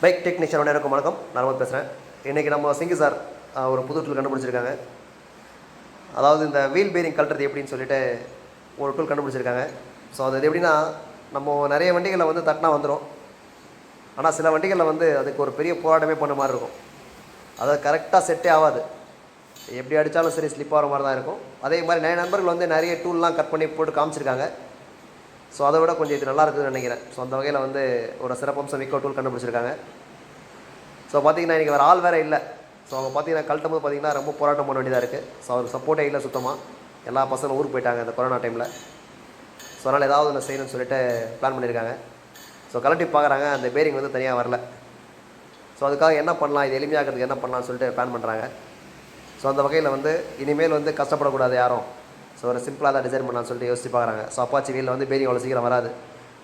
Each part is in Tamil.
பைக் டெக்னீஷியன் அனைவருக்கும் வணக்கம். நான் பேசுகிறேன். இன்றைக்கி நம்ம சிங்கி சார் ஒரு புது டூல் கண்டுபிடிச்சிருக்காங்க. அதாவது இந்த வீல் பேரிங் கழட்டுறது எப்படின்னு சொல்லிட்டு ஒரு டூல் கண்டுபிடிச்சிருக்காங்க. ஸோ அது எப்படின்னா, நம்ம நிறைய வண்டிகளில் வந்து தட்டினா வந்துடும். ஆனால் சில வண்டிகளில் வந்து அதுக்கு ஒரு பெரிய போராட்டமே பண்ண மாதிரி இருக்கும். அதை கரெக்டாக செட்டே ஆகாது. எப்படி அடித்தாலும் சரி ஸ்லிப் ஆகிற மாதிரி தான் இருக்கும். அதே மாதிரி நிறைய நண்பர்கள் வந்து நிறைய டூல்லாம் கட் பண்ணி போட்டு காமிச்சிருக்காங்க. ஸோ அதை விட கொஞ்சம் இது நல்லா இருக்குதுன்னு நினைக்கிறேன். ஸோ அந்த வகையில் வந்து ஒரு சிறப்பம்சம் மிக்க டூல் கண்டுபிடிச்சிருக்காங்க. ஸோ பார்த்திங்கன்னா இன்றைக்கி வேறு ஆள் வேறு இல்லை. ஸோ அவங்க பார்த்திங்கன்னா கழட்டும் போது பார்த்திங்கன்னா ரொம்ப போராட்டம் பண்ண வேண்டியதாக இருக்குது. ஸோ அவருக்கு சப்போர்ட்டே இல்லை சுத்தமாக. எல்லா பசங்களும் ஊருக்கு போயிட்டாங்க இந்த கொரோனா டைமில். ஸோ அதனால் ஏதாவது ஒன்று செய்யணும்னு சொல்லிட்டு பிளான் பண்ணியிருக்காங்க. ஸோ கழட்டி பார்க்குறாங்க, அந்த பேரிங் வந்து தனியாக வரல. ஸோ அதுக்காக என்ன பண்ணலாம், இது எளிமையாகிறதுக்கு என்ன பண்ணலாம்னு சொல்லிட்டு பிளான் பண்ணுறாங்க. ஸோ அந்த வகையில் வந்து இனிமேல் வந்து கஷ்டப்படக்கூடாது யாரும். ஸோ ஒரு சிம்பிளாக தான் டிசைன் பண்ணலாம்னு சொல்லிட்டு யோசிச்சு பார்க்குறாங்க. ஸோ அப்பாச்சி வீலில் வந்து பேரிங் அவ்வளோ சீக்கிரம் வராது.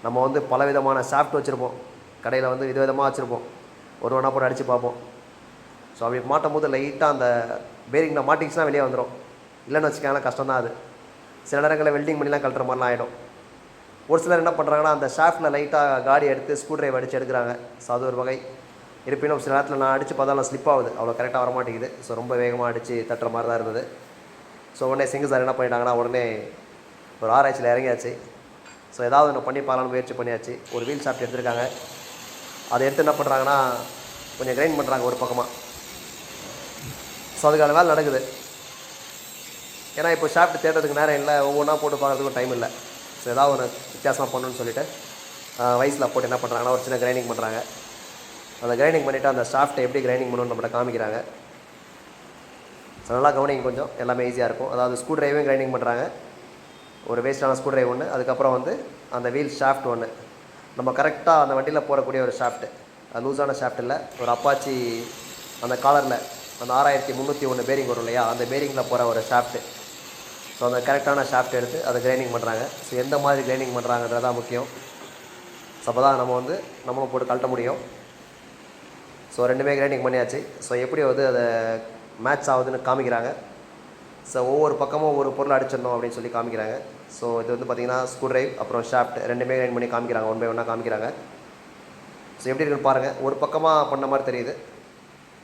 நம்ம வந்து பல விதமான ஷாஃப்ட் வச்சுருப்போம், கடையில் வந்து விதவிதமாக வச்சுருப்போம். ஒரு ஒன்றா போட்டு அடித்து பார்ப்போம். ஸோ அப்படி மாட்டும் போது லைட்டாக அந்த பேரிங்கில் மாட்டிக்கிச்சுன்னா வெளியே வந்துடும். இல்லைன்னு வச்சுக்காங்கன்னா கஷ்டம் தான் அது. சில நேரங்களில் வெல்டிங் பண்ணிலாம் கழட்டுற மாதிரிலாம் ஆகிடும். ஒரு சிலர் என்ன பண்ணுறாங்கன்னா, அந்த ஷாஃப்ட்டில் லைட்டாக காடி எடுத்து ஸ்க்ரூ ட்ரைவர் அடித்து எடுக்கிறாங்க. ஸோ அது ஒரு வகை. இருப்பினும் சில நேரத்தில் நான் அடித்து பார்த்தாலும் ஸ்லிப் ஆகுது, அவ்வளோ கரெக்டாக வரமாட்டேங்குது. ஸோ ரொம்ப வேகமாக அடித்து தட்டுற மாதிரி தான் இருந்தது. ஸோ உடனே சிங்கு சார் என்ன பண்ணிட்டாங்கன்னா, உடனே ஒரு ஆராய்ச்சியில் இறங்கியாச்சு. ஸோ ஏதாவது ஒன்று பண்ணி பார்க்கலான்னு முயற்சி பண்ணியாச்சு. ஒரு வீல் ஷாஃப்ட் எடுத்துருக்காங்க. அதை எடுத்து என்ன பண்ணுறாங்கன்னா, கொஞ்சம் கிரைண்ட் பண்ணுறாங்க ஒரு பக்கமாக. ஸோ அதுக்கான வேலை நடக்குது. ஏன்னா இப்போ ஷாஃப்ட் தேடுறதுக்கு நேரம் இல்லை, ஒவ்வொன்றா போட்டு பார்க்குறதுக்கும் டைம் இல்லை. ஸோ ஏதாவது ஒன்று வித்தியாசமாக பண்ணணும்னு சொல்லிட்டு வயசில் போட்டு என்ன பண்ணுறாங்கன்னா, ஒரு சின்ன கிரைண்டிங் பண்ணுறாங்க. அந்த கிரைண்டிங் பண்ணிவிட்டு அந்த ஷாஃப்ட்டை எப்படி கிரைண்டிங் பண்ணணும்னு நம்மகிட்ட காமிக்கிறாங்க. ஸோ நல்லா கவனிங்க, கொஞ்சம் எல்லாமே ஈஸியாக இருக்கும். அதாவது ஸ்க்ரூ ட்ரைவையும் கிரைண்டிங் பண்ணுறாங்க. ஒரு வேஸ்ட்டான ஸ்க்ரூ ட்ரைவ் ஒன்று, அதுக்கப்புறம் வந்து அந்த வீல் ஷாஃப்ட் ஒன்று. நம்ம கரெக்டாக அந்த வண்டியில் போடக்கூடிய ஒரு ஷாஃப்ட்டு, அது லூஸான ஷாஃப்ட் இல்லை, ஒரு அப்பாச்சி அந்த காலரில் அந்த 6301 பேரிங் வரும் இல்லையா, அந்த பேரிங்கில் போகிற ஒரு ஷாஃப்ட்டு. ஸோ அந்த கரெக்டான ஷாஃப்ட் எடுத்து அதை கிரைண்டிங் பண்ணுறாங்க. ஸோ எந்த மாதிரி கிரைண்டிங் பண்ணுறாங்கன்றது தான் முக்கியம். ஸோ அப்போ தான் நம்ம வந்து நம்மளும் போட்டு கழட்ட முடியும். ஸோ ரெண்டுமே கிரைண்டிங் பண்ணியாச்சு. ஸோ எப்படி வந்து அதை மேட்ச் ஆகுதுன்னு காமிக்கிறாங்க. ஸோ ஒவ்வொரு பக்கமும் ஒவ்வொரு பொருள் அடிச்சிடணும் அப்படின்னு சொல்லி காமிக்கிறாங்க. ஸோ இது வந்து பார்த்திங்கன்னா ஸ்க்ரூ ட்ரைவ் அப்புறம் ஷாஃப்ட் ரெண்டுமே கிரைண்ட் பண்ணி காமிக்கிறாங்க, ஒன் பை ஒன்னாக காமிக்கிறாங்க. ஸோ எப்படி இருக்குன்னு பாருங்கள். ஒரு பக்கமாக பண்ண மாதிரி தெரியுது,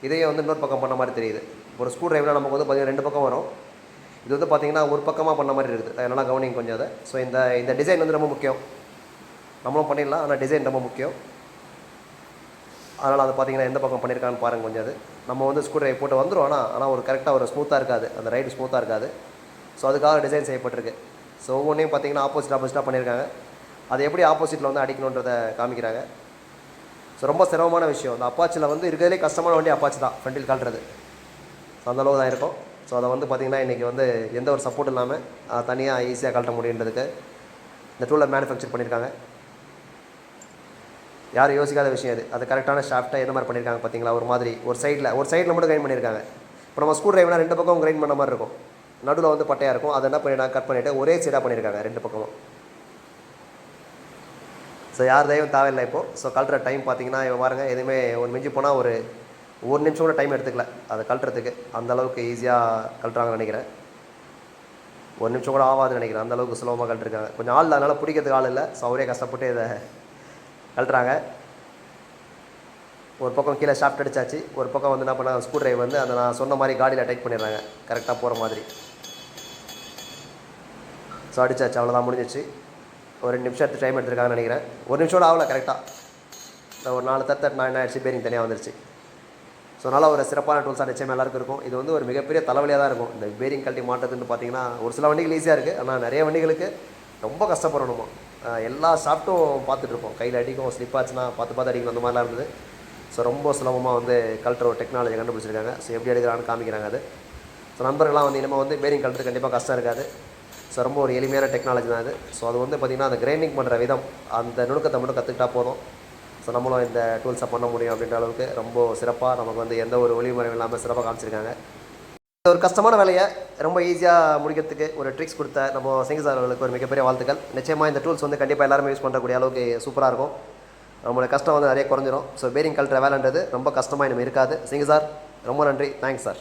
இதையே வந்து இன்னொரு பக்கம் பண்ண மாதிரி தெரியுது. ஒரு ஸ்க்ரூ ட்ரைவில் நமக்கு வந்து பார்த்திங்கன்னா 2 பக்கம் வரும். இது வந்து பார்த்திங்கன்னா ஒரு பக்கமாக பண்ண மாதிரி இருக்குது. அதனால் கவனிங்க கொஞ்சம் அதை. ஸோ இந்த டிசைன் வந்து ரொம்ப முக்கியம். நம்மளும் பண்ணிடலாம், ஆனால் டிசைன் ரொம்ப முக்கியம். அதனால் அது பார்த்திங்கன்னா எந்த பக்கம் பண்ணியிருக்கான்னு பாருங்கள் கொஞ்சம். அது நம்ம வந்து ஸ்க்ரூ ட்ரைவ் போட்டு வந்துடும், ஆனால் ஒரு கரெக்டாக ஒரு ஸ்மூத்தாக இருக்காது, அந்த ரைடு ஸ்மூத்தாக இருக்காது. ஸோ அதுக்காக டிசைன் செய்யப்பட்டிருக்கு. ஸோ ஒவ்வொன்றையும் பார்த்திங்கன்னா ஆப்போசிட்டாக பண்ணியிருக்காங்க. அதை எப்படி ஆப்போசிட்டில் வந்து அடிக்கணுன்றதை காமிக்கிறாங்க. ஸோ ரொம்ப சிரமமான விஷயம். அந்த அப்பாச்சியில் வந்து இருக்கிறதுலே கஷ்டமான வண்டி அப்பாச்சி தான், ஃப்ரண்டில் காட்டுறது. ஸோ அந்தளவு தான் இருக்கும். ஸோ அதை வந்து பார்த்திங்கன்னா இன்றைக்கி வந்து எந்த ஒரு சப்போர்ட் இல்லாமல் தனியாக ஈஸியாக கழட்ட முடியுன்றதுக்கு இந்த டூலை மேனுஃபேக்சர் பண்ணியிருக்காங்க. யாரும் யோசிக்காத விஷயம் அது. அது கரெக்டான ஷாஃப்ட்டை எந்த மாதிரி பண்ணியிருக்காங்க பார்த்தீங்களா, ஒரு மாதிரி ஒரு சைடில் மட்டும் கிரைண்ட் பண்ணியிருக்காங்க. இப்போ நம்ம ஸ்க்ரூ ட்ரைவ்னா 2 பக்கம் கிரைண்ட் பண்ண மாதிரி இருக்கும், நடுவில் வந்து பட்டையாக இருக்கும். அதை என்ன பண்ணிட்டாங்க, கட் பண்ணிவிட்டு ஒரே சைடாக பண்ணியிருக்காங்க 2 பக்கமும். ஸோ யார் தயவும் தேவையில்லை இப்போது. ஸோ கழட்டுற டைம் பார்த்தீங்கன்னா இவன் பாருங்கள், எதுவுமே ஒரு மிஞ்சி போனால் ஒரு நிமிஷம் கூட டைம் எடுத்துக்கல அதை கழட்டுறதுக்கு. அந்தளவுக்கு ஈஸியாக கழட்டுறாங்கன்னு நினைக்கிறேன். 1 நிமிஷம் கூட ஆகாதுன்னு நினைக்கிறேன், அந்தளவுக்கு சுலபமாக கழட்டிருக்காங்க. கொஞ்சம் ஆள் அதனால் பிடிக்கிறதுக்கு ஆள் இல்லை. ஸோ அவரே கஷ்டப்பட்டு இதை கழட்டுறாங்க. ஒரு பக்கம் கீழே ஷாஃப்ட் அடிச்சாச்சு, ஒரு பக்கம் வந்து என்ன பண்ணாங்க, ஸ்க்ரூ ட்ரைவ் வந்து அந்த நான் சொன்ன மாதிரி காடியில் டைட் பண்ணிடுறாங்க கரெக்டாக போகிற மாதிரி. ஸோ அடிச்சாச்சு, அவ்வளோதான், முடிஞ்சிச்சு. ஒரு 2 நிமிஷம் எடுத்து டைம் எடுத்துருக்காங்கன்னு நினைக்கிறேன். 1 நிமிஷம் கூட ஆகலை, கரெக்டாக இந்த ஒரு 4 தட்டு நான் என்ன ஆயிடுச்சு, பேரிங் தனியாக வந்துருச்சு. ஸோ நல்லா ஒரு சிறப்பான டூல்ஸாக நிச்சயமாக எல்லாருக்கும் இருக்கும். இது வந்து ஒரு மிகப்பெரிய தலைவலியாக தான் இருக்கும் இந்த பேரிங் கழட்டி மாட்டுறதுன்னு பார்த்தீங்கன்னா. ஒரு சில வண்டிகள் ஈஸியாக இருக்குது, ஆனால் நிறைய வண்டிகளுக்கு ரொம்ப கஷ்டப்படணுமா. எல்லா ஷாஃப்ட்டும் பார்த்துட்ருப்போம், கையில் அடிக்கும், ஸ்லிப் ஆச்சுன்னா பார்த்து அடிக்கணும், அந்த மாதிரிலாம் இருந்தது. ஸோ ரொம்ப சுலபமாக வந்து கழட்டுற ஒரு டெக்னாலஜி கண்டுபிடிச்சிருக்காங்க. ஸோ எப்படி எடுக்கிறான்னு காமிக்கிறாங்க அது. ஸோ நண்பர்கள்லாம் வந்து இனிமேல் வந்து பேரிங் கழட்டுறது கண்டிப்பாக கஷ்டம் இருக்காது. ஸோ ரொம்ப ஒரு எளிமையான டெக்னாலஜி தான் அது. ஸோ அது வந்து பார்த்திங்கன்னா அந்த கிரைண்டிங் பண்ணுற விதம், அந்த நுணுக்கத்தை மட்டும் கற்றுக்கிட்டா போதும். ஸோ நம்மளும் இந்த டூல்ஸை பண்ண முடியும் அப்படின்ற அளவுக்கு ரொம்ப சிறப்பாக நமக்கு வந்து எந்த ஒரு ஒளிமுறையும் இல்லாமல் சிறப்பாக காமிச்சிருக்காங்க. ஒரு கஷ்டமான வேலையை ரொம்ப ஈஸியாக முடிக்கிறதுக்கு ஒரு ட்ரிக்ஸ் கொடுத்த நம்ம சிங்கி சார் அவர்களுக்கு ஒரு மிகப்பெரிய வாழ்த்துக்கள். நிச்சயமாக இந்த டூல்ஸ் வந்து கண்டிப்பாக எல்லாருமே யூஸ் பண்ணுறக்கூடிய அளவுக்கு சூப்பராக இருக்கும். நம்மளோட கஷ்டம் வந்து நிறைய குறைஞ்சிரும். ஸோ பேரிங் கழட்டுற வேலைன்றது ரொம்ப கஷ்டமாக இனிமேல் இருக்காது. சிங்கி சார் ரொம்ப நன்றி, தேங்க்ஸ் சார்.